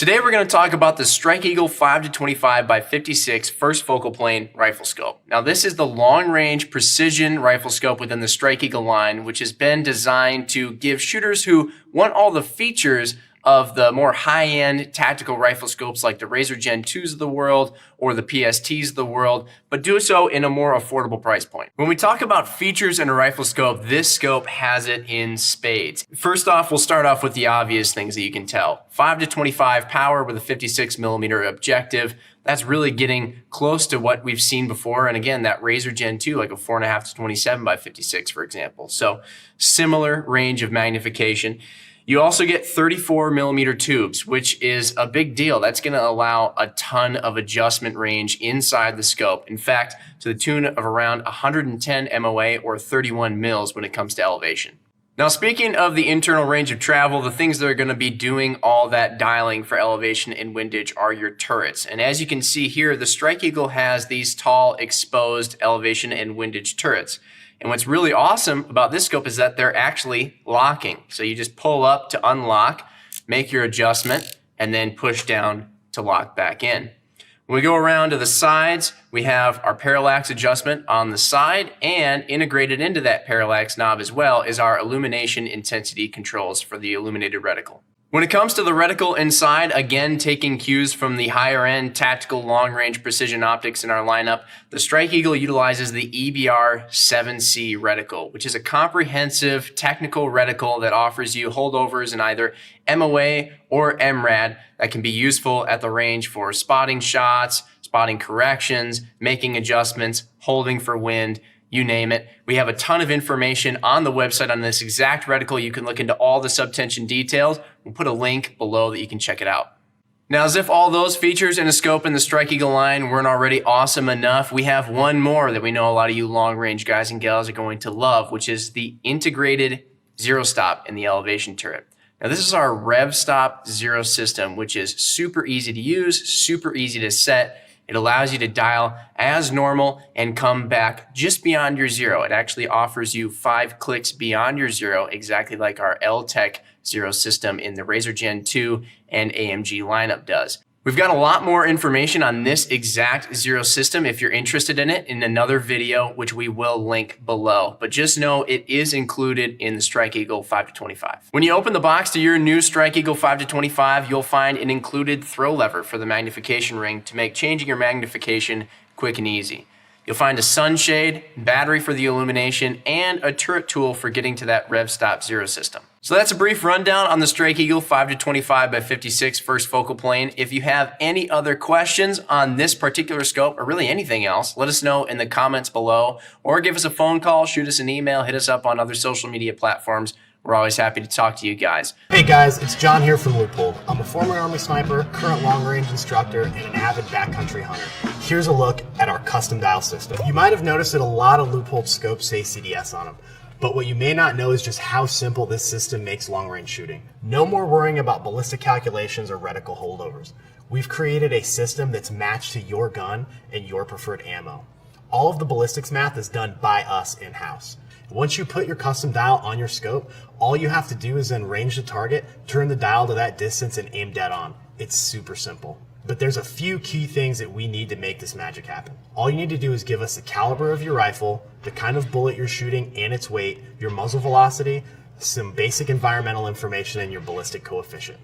Today we're going to talk about the Strike Eagle 5-25 by 56 first focal plane rifle scope. Now this is the long-range precision rifle scope within the Strike Eagle line, which has been designed to give shooters who want all the features of the more high-end tactical rifle scopes like the Razor Gen 2s of the world or the PSTs of the world, but do so in a more affordable price point. When we talk about features in a rifle scope, this scope has it in spades. First off, we'll start off with the obvious things that you can tell. 5-25 power with a 56mm objective. That's really getting close to what we've seen before. And again, that Razor Gen 2, like a 4.5-27 by 56, for example. So similar range of magnification. You also get 34mm tubes, which is a big deal. That's going to allow a ton of adjustment range inside the scope. In fact, to the tune of around 110 MOA or 31 mils when it comes to elevation. Now, speaking of the internal range of travel, the things that are going to be doing all that dialing for elevation and windage are your turrets. And as you can see here, the Strike Eagle has these tall, exposed elevation and windage turrets. And what's really awesome about this scope is that they're actually locking. So you just pull up to unlock, make your adjustment, and then push down to lock back in. When we go around to the sides, we have our parallax adjustment on the side, and integrated into that parallax knob as well is our illumination intensity controls for the illuminated reticle. When it comes to the reticle inside, again, taking cues from the higher end tactical long-range precision optics in our lineup, the Strike Eagle utilizes the EBR-7C reticle, which is a comprehensive technical reticle that offers you holdovers in either MOA or MRAD that can be useful at the range for spotting shots, spotting corrections, making adjustments, holding for wind, you name it. We have a ton of information on the website on this exact reticle. You can look into all the subtension details. We'll put a link below that you can check it out. Now, as if all those features in a scope in the Strike Eagle line weren't already awesome enough, we have one more that we know a lot of you long-range guys and gals are going to love, which is the integrated zero stop in the elevation turret. Now, this is our RevStop Zero system, which is super easy to use, super easy to set. It allows you to dial as normal and come back just beyond your zero. It actually offers you 5 clicks beyond your zero, exactly like our L-Tech Zero system in the Razor Gen 2 and AMG lineup does. We've got a lot more information on this exact Zero system if you're interested in it in another video, which we will link below. But just know it is included in the Strike Eagle 5-25. When you open the box to your new Strike Eagle 5-25, you'll find an included throw lever for the magnification ring to make changing your magnification quick and easy. You'll find a sunshade, battery for the illumination, and a turret tool for getting to that RevStop Zero system. So that's a brief rundown on the Strike Eagle 5-25 by 56 first focal plane. If you have any other questions on this particular scope or really anything else, let us know in the comments below or give us a phone call, shoot us an email, hit us up on other social media platforms. We're always happy to talk to you guys. Hey guys, it's John here from Loophole. I'm a former Army sniper, current long-range instructor, and an avid backcountry hunter. Here's a look at our custom dial system. You might have noticed that a lot of Loophole scopes say CDS on them, but what you may not know is just how simple this system makes long-range shooting. No more worrying about ballistic calculations or reticle holdovers. We've created a system that's matched to your gun and your preferred ammo. All of the ballistics math is done by us in-house. Once you put your custom dial on your scope, all you have to do is then range the target, turn the dial to that distance, and aim dead on. It's super simple. But there's a few key things that we need to make this magic happen. All you need to do is give us the caliber of your rifle, the kind of bullet you're shooting and its weight, your muzzle velocity, some basic environmental information, and your ballistic coefficient.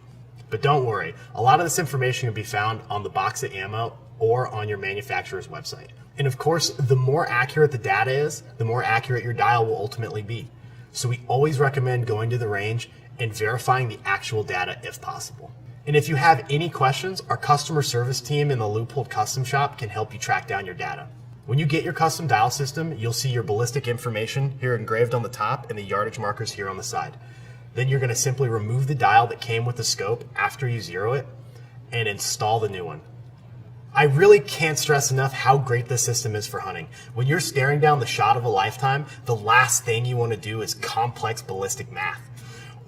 But don't worry, a lot of this information can be found on the box of ammo or on your manufacturer's website. And of course, the more accurate the data is, the more accurate your dial will ultimately be. So we always recommend going to the range and verifying the actual data if possible. And if you have any questions, our customer service team in the Loophole Custom Shop can help you track down your data. When you get your custom dial system, you'll see your ballistic information here engraved on the top and the yardage markers here on the side. Then you're going to simply remove the dial that came with the scope after you zero it and install the new one. I really can't stress enough how great this system is for hunting. When you're staring down the shot of a lifetime, the last thing you want to do is complex ballistic math.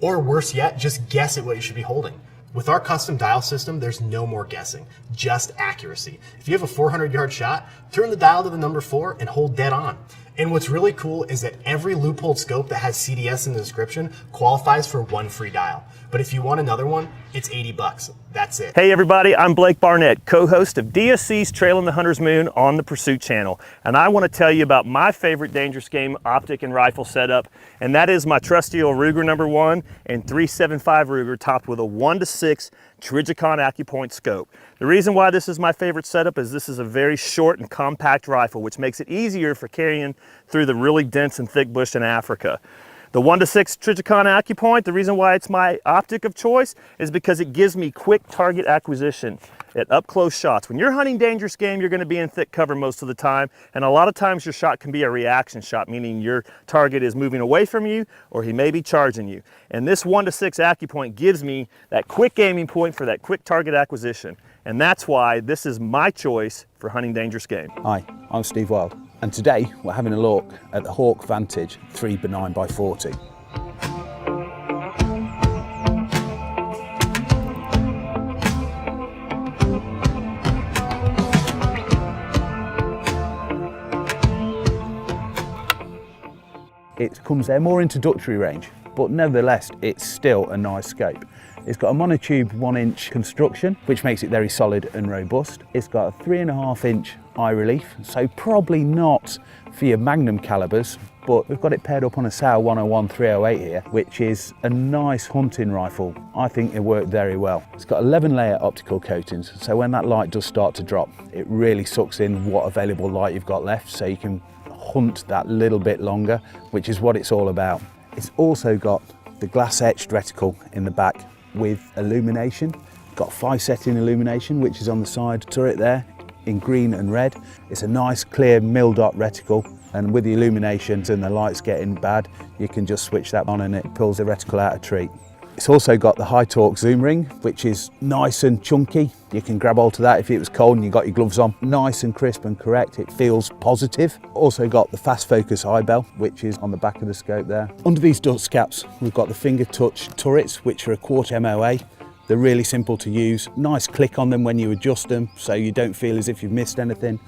Or worse yet, just guess at what you should be holding. With our custom dial system, there's no more guessing, just accuracy. If you have a 400-yard shot, turn the dial to the number 4 and hold dead on. And what's really cool is that every Loophole scope that has CDS in the description qualifies for one free dial. But if you want another one, it's $80. That's it. Hey everybody, I'm Blake Barnett, co-host of DSC's Trailin' the Hunter's Moon on the Pursuit channel. And I want to tell you about my favorite Dangerous Game optic and rifle setup, and that is my trusty old Ruger number 1 and 375 Ruger topped with a 1:6 Trijicon AccuPoint scope. The reason why this is my favorite setup is this is a very short and compact rifle, which makes it easier for carrying through the really dense and thick bush in Africa. The 1:6 Trijicon AccuPoint, the reason why it's my optic of choice is because it gives me quick target acquisition at up close shots. When you're hunting dangerous game, you're going to be in thick cover most of the time, and a lot of times your shot can be a reaction shot, meaning your target is moving away from you or he may be charging you. And this 1:6 AccuPoint gives me that quick aiming point for that quick target acquisition. And that's why this is my choice for hunting dangerous game. Hi, I'm Steve Wild, and today we're having a look at the Hawk Vantage 3x9x40. It comes there more introductory range, but nevertheless it's still a nice scope. It's got a monotube 1-inch construction, which makes it very solid and robust. It's got a 3.5-inch eye relief, so probably not for your Magnum calibers, but we've got it paired up on a Sauer 101-308 here, which is a nice hunting rifle. I think it worked very well. It's got 11-layer optical coatings, so when that light does start to drop, it really sucks in what available light you've got left, so you can hunt that little bit longer, which is what it's all about. It's also got the glass etched reticle in the back with illumination. Got 5 setting illumination, which is on the side turret there in green and red. It's a nice clear mil dot reticle, and with the illuminations and the lights getting bad, you can just switch that on and it pulls the reticle out a treat. It's also got the high torque zoom ring, which is nice and chunky. You can grab hold to that if it was cold and you got your gloves on. Nice and crisp and correct, it feels positive. Also got the fast focus eye bell, which is on the back of the scope there. Under these dust caps, we've got the finger touch turrets, which are a 1/4 MOA. They're really simple to use. Nice click on them when you adjust them, so you don't feel as if you've missed anything.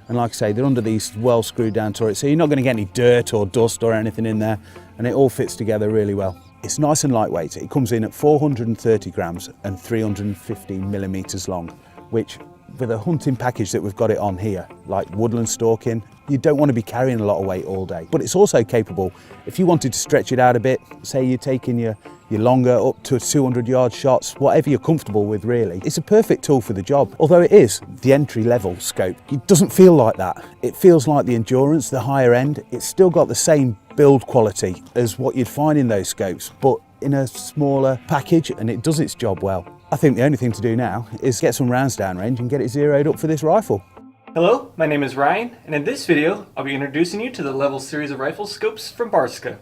And like I say, they're under these well screwed down turrets, so you're not going to get any dirt or dust or anything in there, and it all fits together really well. It's nice and lightweight. It comes in at 430 grams and 315 millimeters long, which with a hunting package that we've got it on here, like woodland stalking, you don't want to be carrying a lot of weight all day. But it's also capable, if you wanted to stretch it out a bit, say you're taking your longer up to 200-yard shots, whatever you're comfortable with really, it's a perfect tool for the job. Although it is the entry-level scope, it doesn't feel like that. It feels like the Endurance, the higher end. It's still got the same build quality as what you'd find in those scopes, but in a smaller package, and it does its job well. I think the only thing to do now is get some rounds downrange and get it zeroed up for this rifle. Hello, my name is Ryan, and in this video I'll be introducing you to the Level series of rifle scopes from Barska.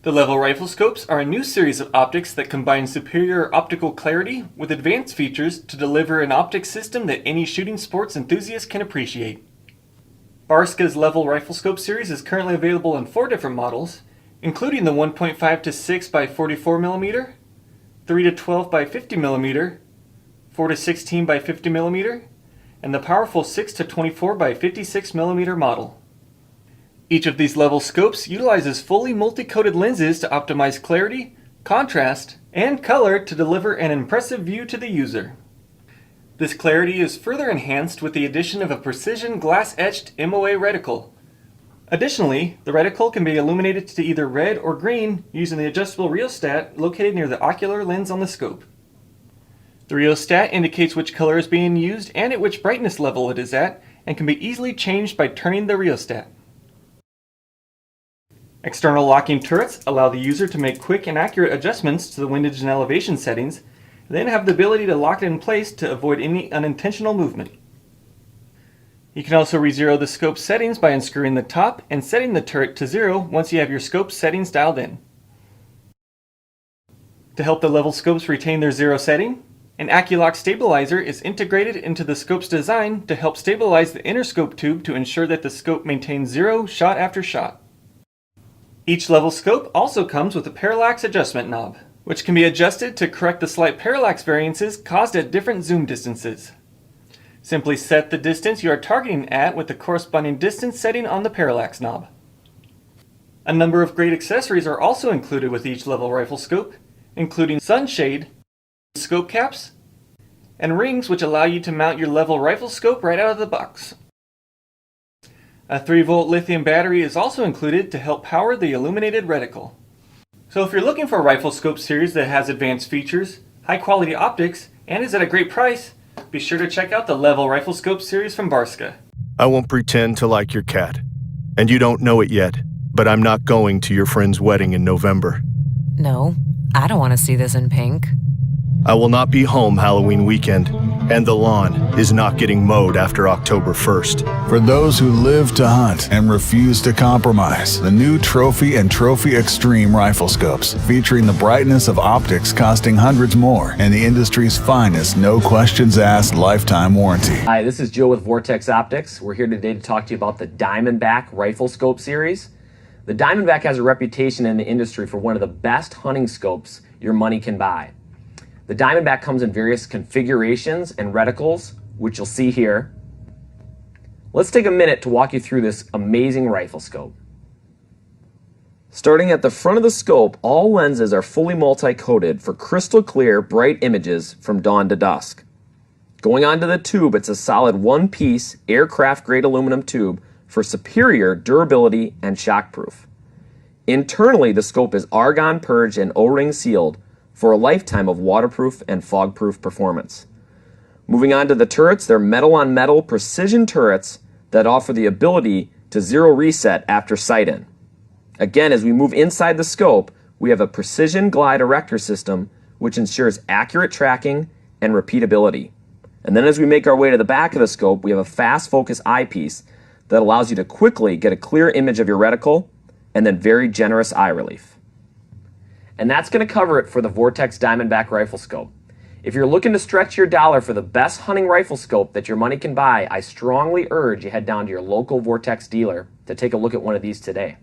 The Level rifle scopes are a new series of optics that combine superior optical clarity with advanced features to deliver an optic system that any shooting sports enthusiast can appreciate. Barska's Level rifle scope series is currently available in 4 different models, including the 1.5 to 6 by 44 mm, 3 to 12 by 50 mm, 4 to 16 by 50 mm, and the powerful 6 to 24 by 56 mm model. Each of these Level scopes utilizes fully multi-coated lenses to optimize clarity, contrast, and color to deliver an impressive view to the user. This clarity is further enhanced with the addition of a precision glass-etched MOA reticle. Additionally, the reticle can be illuminated to either red or green using the adjustable rheostat located near the ocular lens on the scope. The rheostat indicates which color is being used and at which brightness level it is at, and can be easily changed by turning the rheostat. External locking turrets allow the user to make quick and accurate adjustments to the windage and elevation settings, and then have the ability to lock it in place to avoid any unintentional movement. You can also re-zero the scope settings by unscrewing the top and setting the turret to 0 once you have your scope settings dialed in. To help the Level scopes retain their 0 setting, an AccuLock stabilizer is integrated into the scope's design to help stabilize the inner scope tube to ensure that the scope maintains 0 shot after shot. Each Level scope also comes with a parallax adjustment knob, which can be adjusted to correct the slight parallax variances caused at different zoom distances. Simply set the distance you are targeting at with the corresponding distance setting on the parallax knob. A number of great accessories are also included with each Level rifle scope, including sunshade, scope caps, and rings which allow you to mount your level rifle scope right out of the box. A 3-volt lithium battery is also included to help power the illuminated reticle. So if you're looking for a rifle scope series that has advanced features, high quality optics, and is at a great price, be sure to check out the Level Rifle Scope series from Barska. I won't pretend to like your cat. And you don't know it yet, but I'm not going to your friend's wedding in November. No, I don't want to see this in pink. I will not be home Halloween weekend, and the lawn is not getting mowed after October 1st. For those who live to hunt and refuse to compromise, the new Trophy and Trophy Extreme rifle scopes, featuring the brightness of optics costing hundreds more and the industry's finest no questions asked lifetime warranty. Hi, this is Joe with Vortex Optics. We're here today to talk to you about the Diamondback Rifle Scope series. The Diamondback has a reputation in the industry for one of the best hunting scopes your money can buy. The Diamondback comes in various configurations and reticles, which you'll see here. Let's take a minute to walk you through this amazing rifle scope. Starting at the front of the scope, all lenses are fully multi-coated for crystal clear, bright images from dawn to dusk. Going on to the tube, it's a solid one-piece aircraft-grade aluminum tube for superior durability and shockproof. Internally, the scope is argon purged and O-ring sealed for a lifetime of waterproof and fog-proof performance. Moving on to the turrets, they're metal-on-metal precision turrets that offer the ability to zero reset after sight-in. Again, as we move inside the scope, we have a precision glide erector system which ensures accurate tracking and repeatability. And then as we make our way to the back of the scope, we have a fast focus eyepiece that allows you to quickly get a clear image of your reticle and then very generous eye relief. And that's going to cover it for the Vortex Diamondback Rifle Scope. If you're looking to stretch your dollar for the best hunting rifle scope that your money can buy, I strongly urge you head down to your local Vortex dealer to take a look at one of these today.